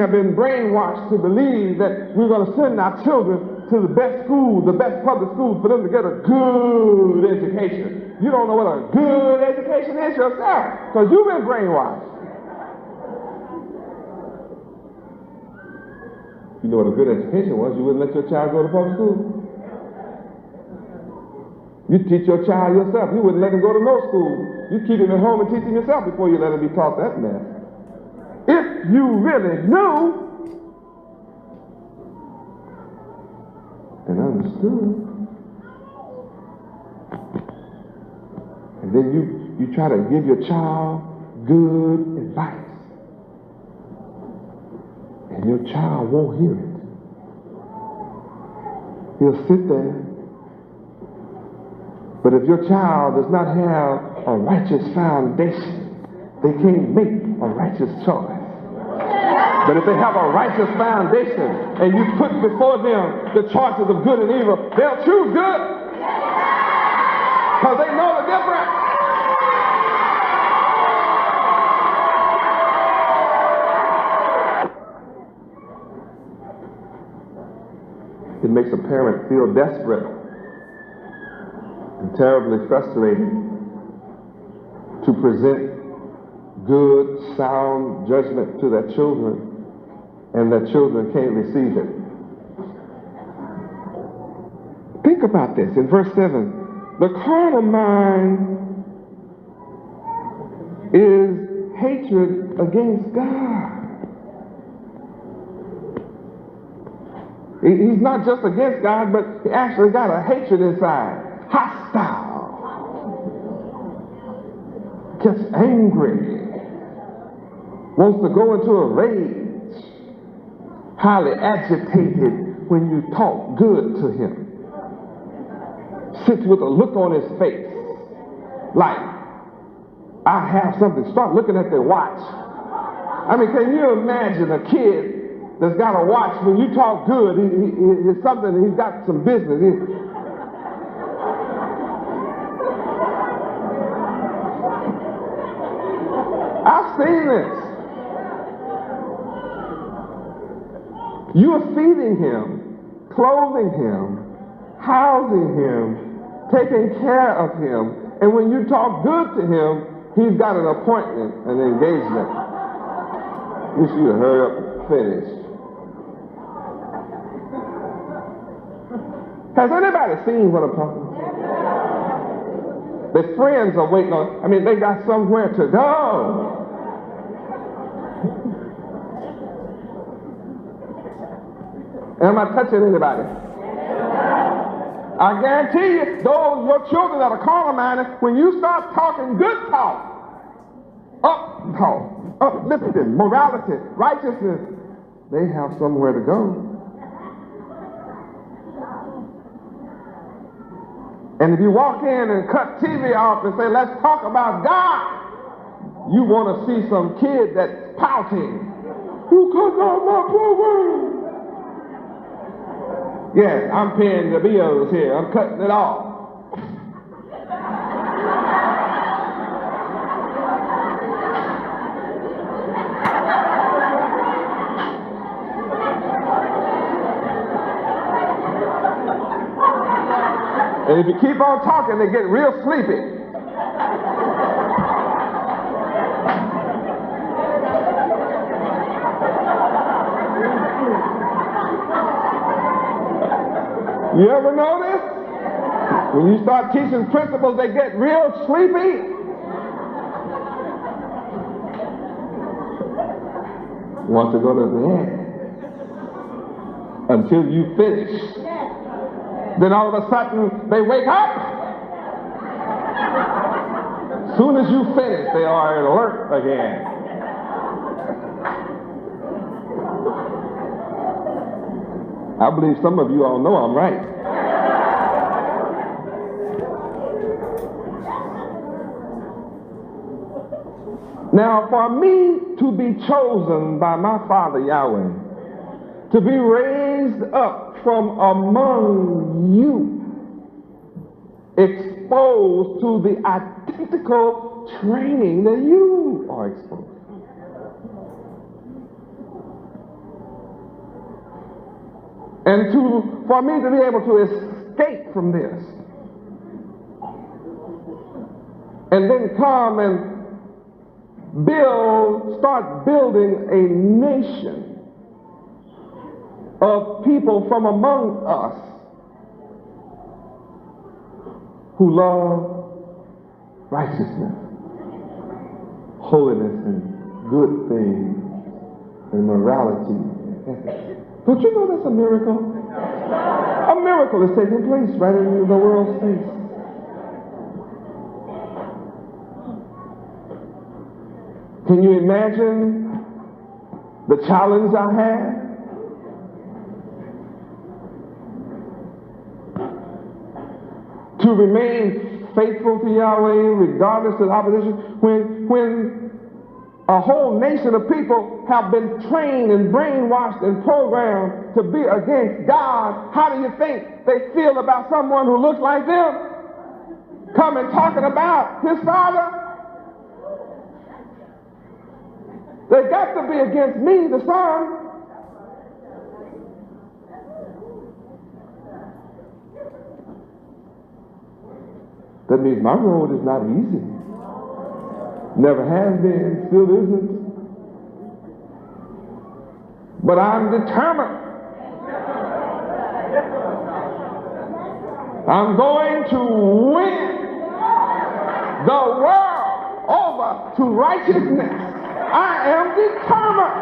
have been brainwashed to believe that we're going to send our children to the best schools, the best public schools, for them to get a good education. You don't know what a good education is yourself, because you've been brainwashed. You know what a good education was, you wouldn't let your child go to public school. You teach your child yourself. You wouldn't let him go to no school. You keep him at home and teach him yourself before you let him be taught that mess. If you really knew and understood, and then you try to give your child good advice, and your child won't hear it. He'll sit there. But if your child does not have a righteous foundation, they can't make a righteous choice. But if they have a righteous foundation and you put before them the choices of good and evil, they'll choose good. Because they know the difference. It makes a parent feel desperate and terribly frustrated to present good, sound judgment to their children, and their children can't receive it. Think about this in verse 7. The carnal mind is hatred against God. He's not just against God, but he actually got a hatred inside. Hostile, gets angry, wants to go into a rage, highly agitated when you talk good to him, sits with a look on his face like, I have something. Start looking at their watch. I mean, can you imagine a kid that's got a watch? When you talk good, it's something, he's got some business. I've seen this. You are feeding him, clothing him, housing him, taking care of him, and when you talk good to him, he's got an appointment, an engagement. You should hurry up and finish. Has anybody seen what I'm talking about? Their friends are waiting on, they got somewhere to go. Am I touching anybody? I guarantee you, those your children that are carnal minded, when you start talking good talk, uplifting, morality, righteousness, they have somewhere to go. And if you walk in and cut TV off and say, let's talk about God, you want to see some kid that's pouting. You cut off my program. Yes, I'm paying the bills here. I'm cutting it off. And if you keep on talking, they get real sleepy. You ever notice? When you start teaching principles, they get real sleepy. Want to go to bed until you finish. Then all of a sudden, they wake up. As soon as you finish, they are alert again. I believe some of you all know I'm right. Now, for me to be chosen by my Father Yahweh, to be raised up from among you, exposed to the identical training that you are exposed to. And for me to be able to escape from this, and then come and start building a nation of people from among us who love righteousness, holiness, and good things, and morality. Don't you know that's a miracle? A miracle is taking place right in the world's face. Can you imagine the challenge I had? To remain faithful to Yahweh regardless of opposition when a whole nation of people have been trained and brainwashed and programmed to be against God. How do you think they feel about someone who looks like them coming talking about his father? They got to be against me, the son. That means my road is not easy. Never has been, still isn't. But I'm determined. I'm going to win the world over to righteousness. I am determined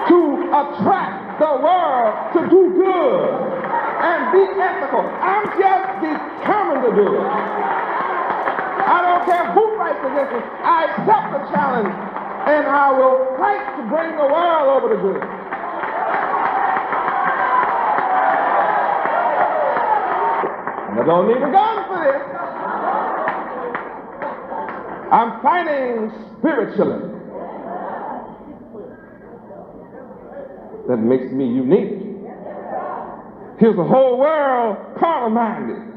to attract the world to do good and be ethical. I'm just determined to do it. I don't care who fights against me. I accept the challenge, and I will fight to bring the world over to good. And I don't need a gun for this. I'm fighting spiritually. That makes me unique. Here's the whole world carnal-minded.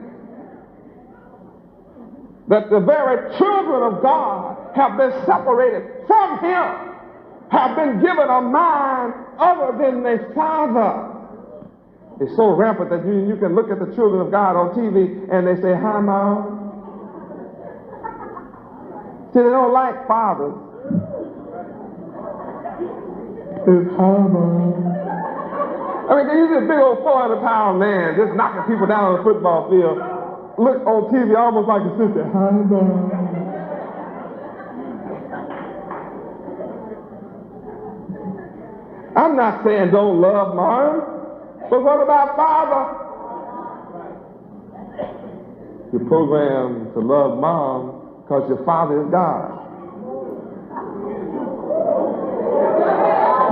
That the very children of God have been separated from Him, have been given a mind other than their Father. It's so rampant that you can look at the children of God on TV and they say, "Hi, Mom." See, they don't like fathers. It's "Hi, Mom." I mean, you see a big old 400-pound man just knocking people down on the football field. Look on TV almost like a sister. "Hi, Mom." I'm not saying don't love Mom, but what about Father? You're programmed to love Mom because your Father is God.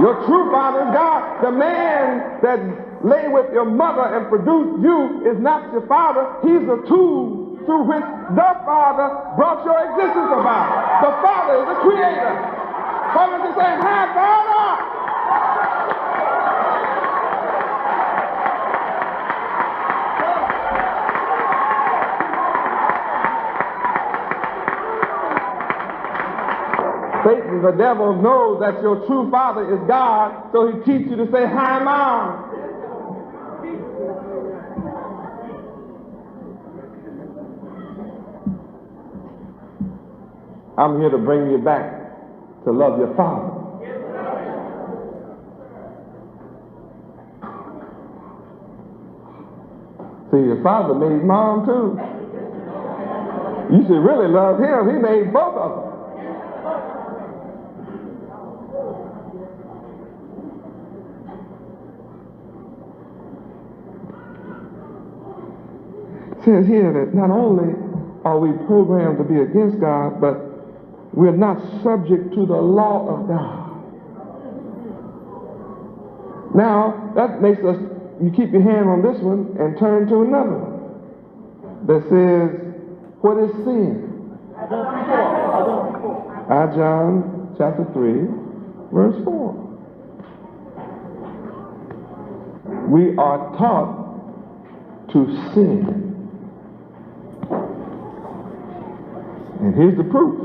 Your true Father is God. The man that lay with your mother and produced you is not your father. He's a tool through which the Father brought your existence about. The Father is the creator. Father is saying, "Hi, Father." Satan, the devil, knows that your true Father is God, so he teaches you to say, "Hi, Mom." I'm here to bring you back to love your Father. See, your Father made Mom too. You should really love him. He made both of them. It says here that not only are we programmed to be against God, but we're not subject to the law of God. Now, that makes us, you keep your hand on this one and turn to another one that says, what is sin? John chapter 3, verse 4. We are taught to sin. And here's the proof.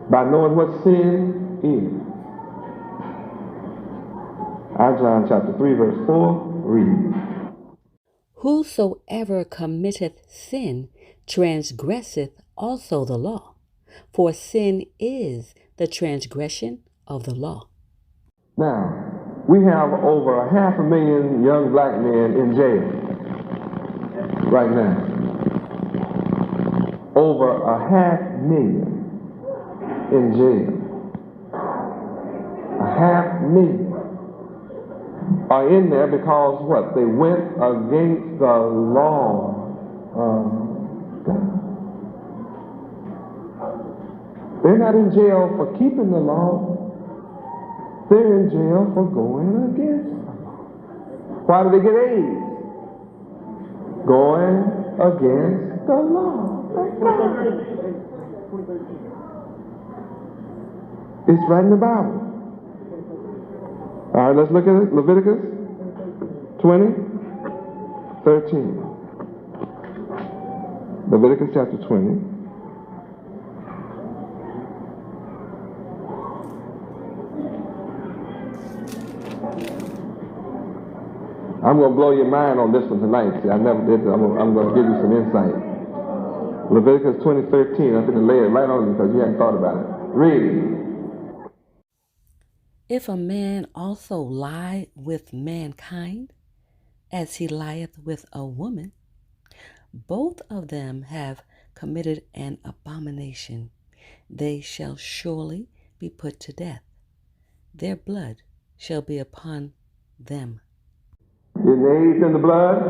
By knowing what sin is. John chapter 3, verse 4, read. Whosoever committeth sin transgresseth also the law, for sin is the transgression of the law. Now, we have over 500,000 young black men in jail right now. Over 500,000 in jail. 500,000 are in there because what? They went against the law of God. They're not in jail for keeping the law. They're in jail for going against the law. Why do they get AIDS? Going against the law. It's right in the Bible. All right, let's look at it. Leviticus 20:13. Leviticus chapter 20. I'm going to blow your mind on this one tonight. See, I never did this. I'm going to give you some insight. Leviticus 20:13. I'm going to lay it right on you because you hadn't thought about it. Read. If a man also lie with mankind, as he lieth with a woman, both of them have committed an abomination. They shall surely be put to death. Their blood shall be upon them. Is the AIDS in the blood?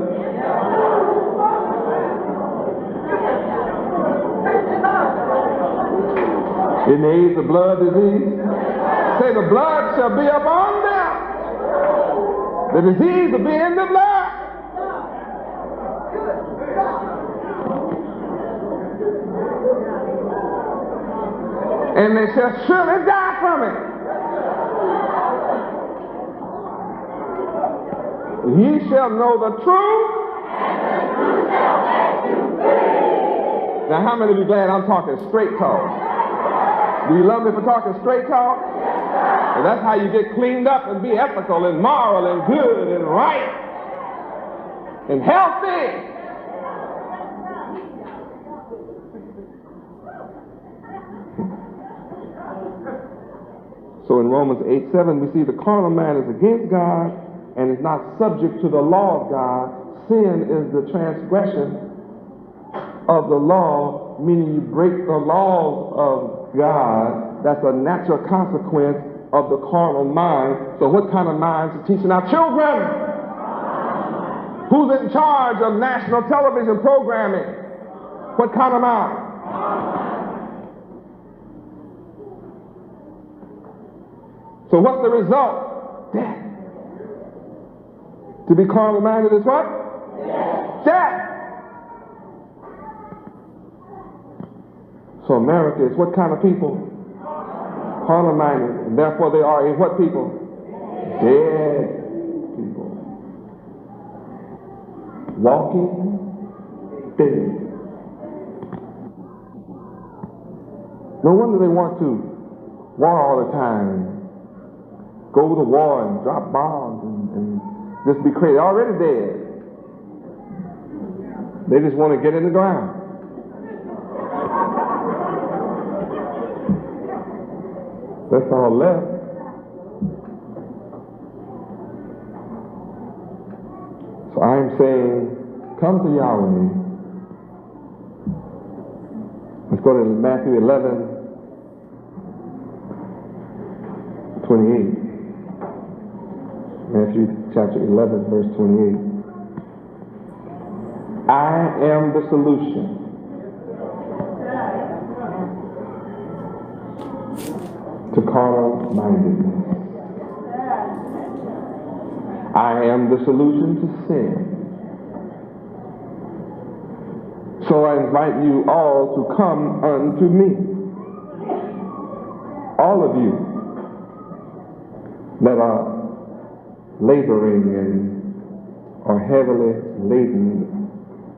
Is the AIDS a blood disease? Say the blood shall be upon them. The disease will be in the blood. And they shall surely die from it. Ye shall know the truth. Now, how many of you glad I'm talking straight talk? Do you love me for talking straight talk? And that's how you get cleaned up and be ethical and moral and good and right and healthy. So in Romans 8:7, we see the carnal man is against God and is not subject to the law of God. Sin is the transgression of the law, meaning you break the laws of God. That's a natural consequence of the carnal mind. So what kind of minds are teaching our children? Who's in charge of national television programming? What kind of mind? So what's the result? Death. To be carnal-minded is what? Death. So America is what kind of people? Carnal-minded. And therefore they are a what people? Dead people. Walking dead. No wonder they want to war all the time. Go to war and drop bombs and just be crazy. Already dead. They just want to get in the ground. That's all left. So I am saying, come to Yahweh. Let's go to Matthew 11:28. Matthew chapter 11, verse 28. I am the solution. To carnal-mindedness. I am the solution to sin. So I invite you all to come unto me. All of you that are laboring and are heavily laden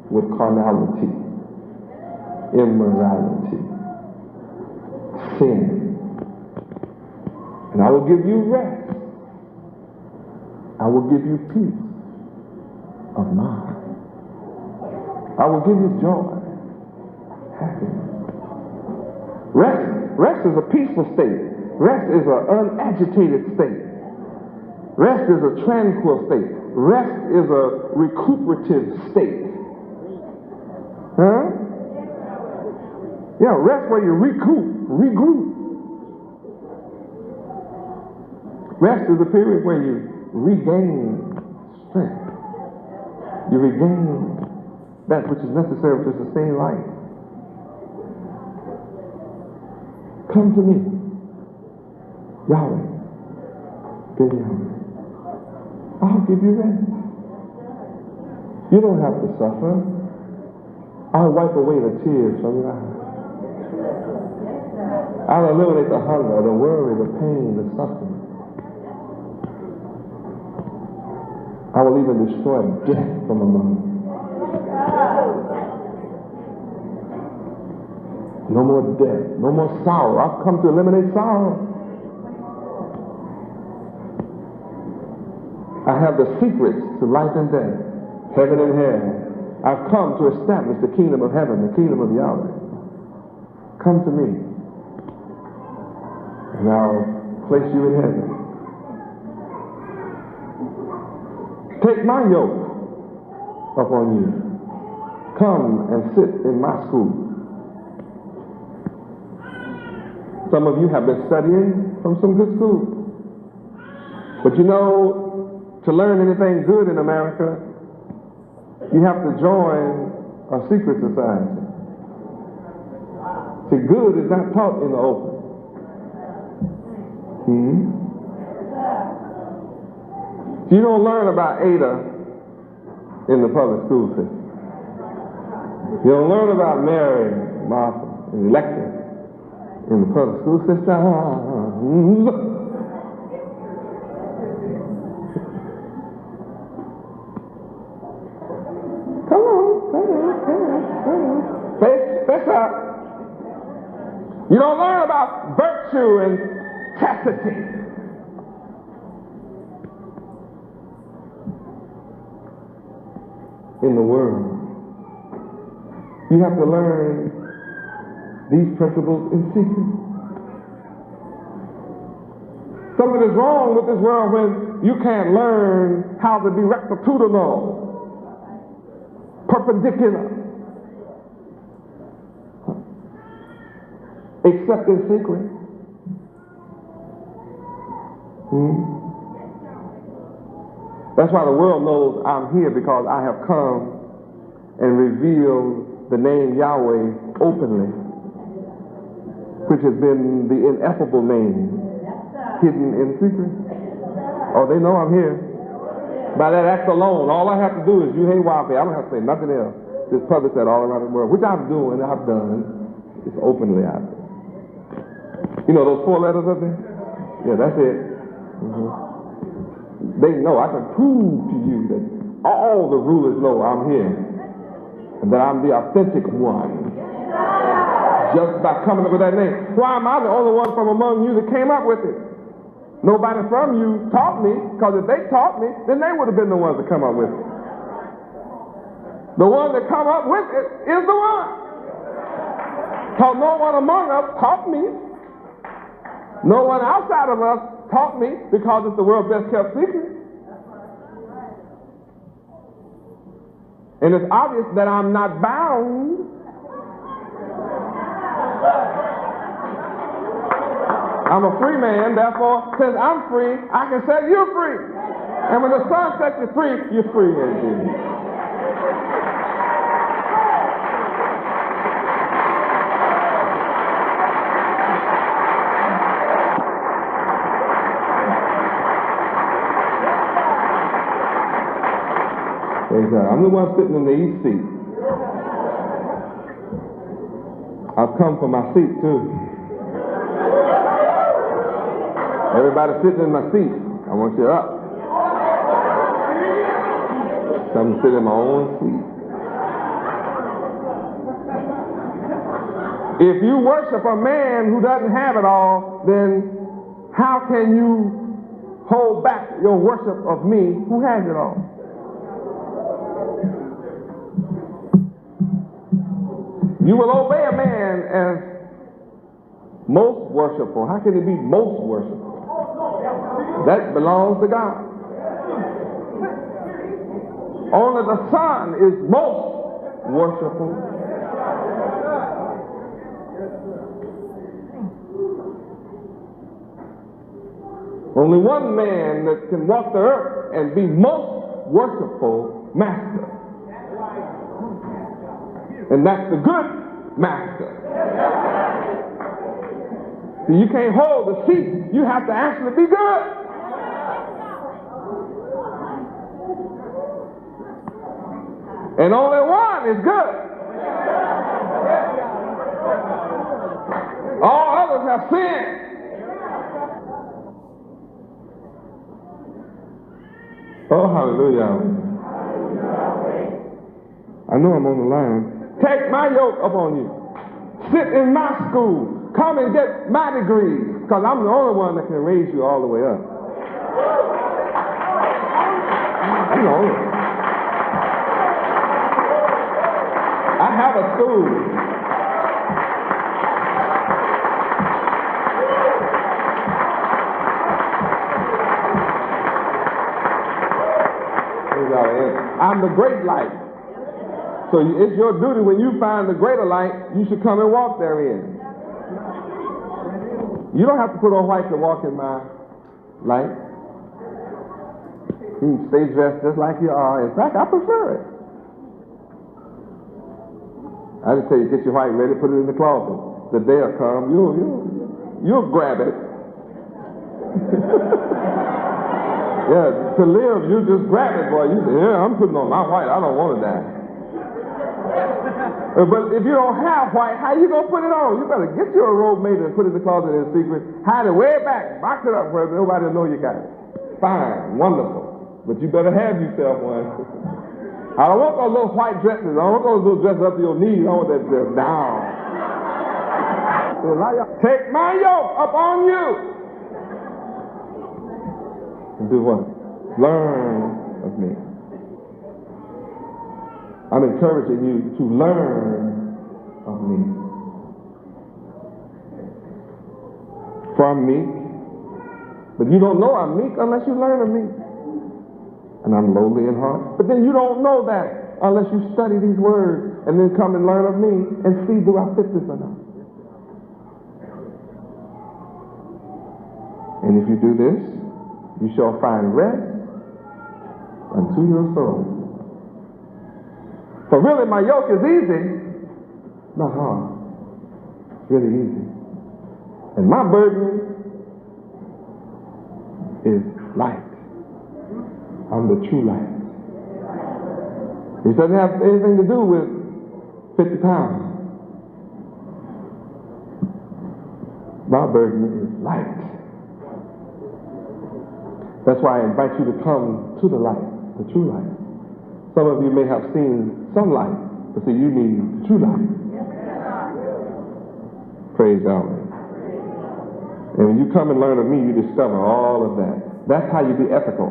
with carnality, immorality, sin. And I will give you rest. I will give you peace of mind. I will give you joy, happiness. Rest is a peaceful state. Rest is an unagitated state. Rest is a tranquil state. Rest is a recuperative state. Huh? Yeah, rest where you regroup. Rest is a period where you regain strength. You regain that which is necessary to sustain life. Come to me, Yahweh Ben Yahweh. I'll give you rest. You don't have to suffer. I'll wipe away the tears from your eyes. I'll eliminate the hunger, the worry, the pain, the suffering. I will even destroy death from among you. No more death, no more sorrow. I've come to eliminate sorrow. I have the secrets to life and death, heaven and hell. I've come to establish the kingdom of heaven, the kingdom of Yahweh. Come to me, and I'll place you in heaven. Take my yoke upon you. Come and sit in my school. Some of you have been studying from some good schools. But you know, to learn anything good in America, you have to join a secret society. See, good is not taught in the open. You don't learn about Ada in the public school system. You don't learn about Mary, Martha, and Electra in the public school system. Come on. Face up. You don't learn about virtue and chastity. In the world, you have to learn these principles in secret. Something is wrong with this world when you can't learn how to be rectitudinal, perpendicular, except in secret. That's why the world knows I'm here, because I have come and revealed the name Yahweh openly, which has been the ineffable name hidden in secret. Oh, they know I'm here. By that act alone, all I have to do is you hey Wafe. I don't have to say nothing else. Just publish that all around the world, which I'm doing, I've done. It's openly out there. You know those 4 letters up there? Yeah, that's it. They know. I can prove to you that all the rulers know I'm here and that I'm the authentic one just by coming up with that name. Why am I the only one from among you that came up with it? Nobody from you taught me, because if they taught me, then they would have been the ones that come up with it. The one that come up with it is the one. Because no one among us taught me. No one outside of us taught me, because it's the world's best kept secret. And it's obvious that I'm not bound. I'm a free man, therefore, since I'm free, I can set you free. And when the Son sets you free, you're free indeed. I'm the one sitting in the east seat. I've come for my seat too. Everybody sitting in my seat, I want you up. Come sit in my own seat. If you worship a man who doesn't have it all, then how can you hold back your worship of me who has it all. You will obey a man as most worshipful. How can it be most worshipful? That belongs to God. Only the Son is most worshipful. Only one man that can walk the earth and be most worshipful master. And that's the good master. See, you can't hold the seat. You have to actually be good. And only one is good. All others have sinned. Oh, hallelujah. I know I'm on the line. Take my yoke upon you. Sit in my school. Come and get my degrees. Because I'm the only one that can raise you all the way up. You know, I have a school. I'm the great light. So it's your duty when you find the greater light, you should come and walk therein. You don't have to put on white to walk in my light. You can stay dressed just like you are. In fact, I prefer it. I just tell you, get your white ready, put it in the closet. The day will come, you'll grab it. Yeah, to live, you just grab it, boy. You say, yeah, I'm putting on my white. I don't want to die. But if you don't have white, how you going to put it on? You better get you a robe made and put it in the closet in secret. Hide it way back. Box it up where nobody will know you got it. Fine. Wonderful. But you better have yourself one. I don't want those little white dresses. I don't want those little dresses up to your knees. I want that dress down. Take my yoke upon you. And do what? Learn of me. I'm encouraging you to learn of me. For I'm meek. But you don't know I'm meek unless you learn of me. And I'm lowly in heart. But then you don't know that unless you study these words and then come and learn of me and see, do I fit this or not? And if you do this, you shall find rest unto your soul. For really my yoke is easy, not hard. It's really easy. And my burden is light. I'm the true light. It doesn't have anything to do with 50 pounds. My burden is light. That's why I invite you to come to the light, the true light. Some of you may have seen some light, but see, you need the true light. Praise Yahweh. And when you come and learn of me, you discover all of that. That's how you be ethical.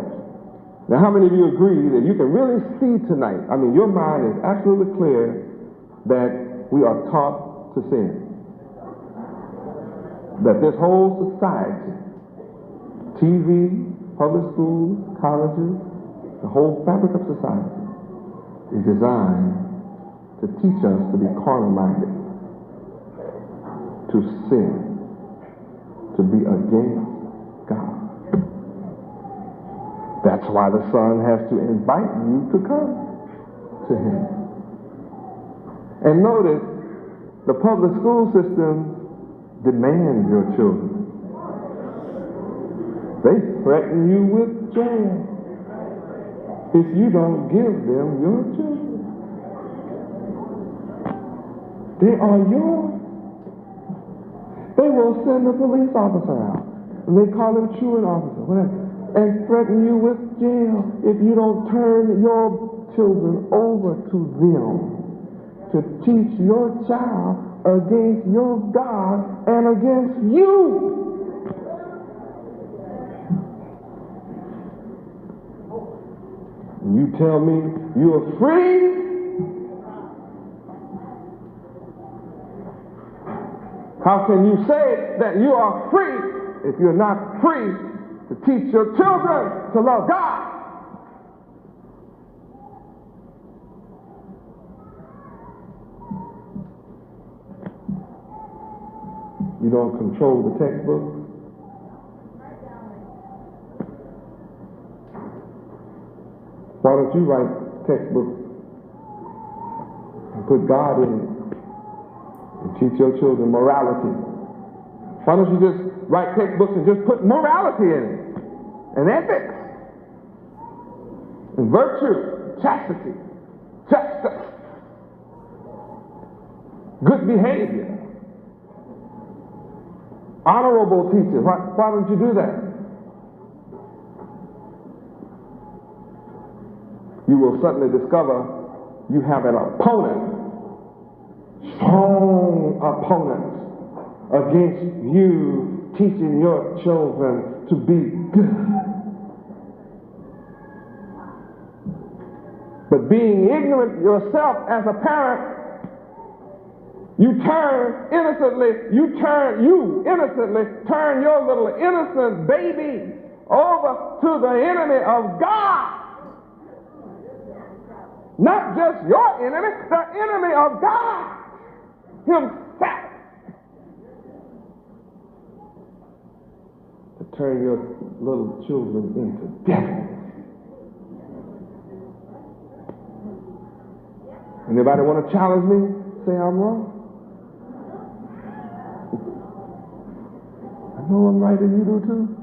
Now, how many of you agree that you can really see tonight? I mean, your mind is absolutely clear that we are taught to sin. That this whole society, TV, public schools, colleges, the whole fabric of society is designed to teach us to be carnal-minded, to sin, to be against God. That's why the Son has to invite you to come to Him. And notice, the public school system demands your children. They threaten you with jail if you don't give them your children. They are yours. They will send a police officer out, and they call him truant officer, whatever, and threaten you with jail if you don't turn your children over to them to teach your child against your God and against you. And you tell me you are free? How can you say that you are free if you're not free to teach your children to love God? You don't control the textbook. Why don't you write textbooks and put God in it and teach your children morality? Why don't you just write textbooks and just put morality in it, and ethics, and virtue, chastity, justice, good behavior, honorable teachers? Why don't you do that? You will suddenly discover you have an opponent, strong opponents against you teaching your children to be good. But being ignorant yourself as a parent, you innocently turn your little innocent baby over to the enemy of God. Not just your enemy, the enemy of God himself. To turn your little children into devils. Anybody want to challenge me? Say I'm wrong. I know I'm right and you do too.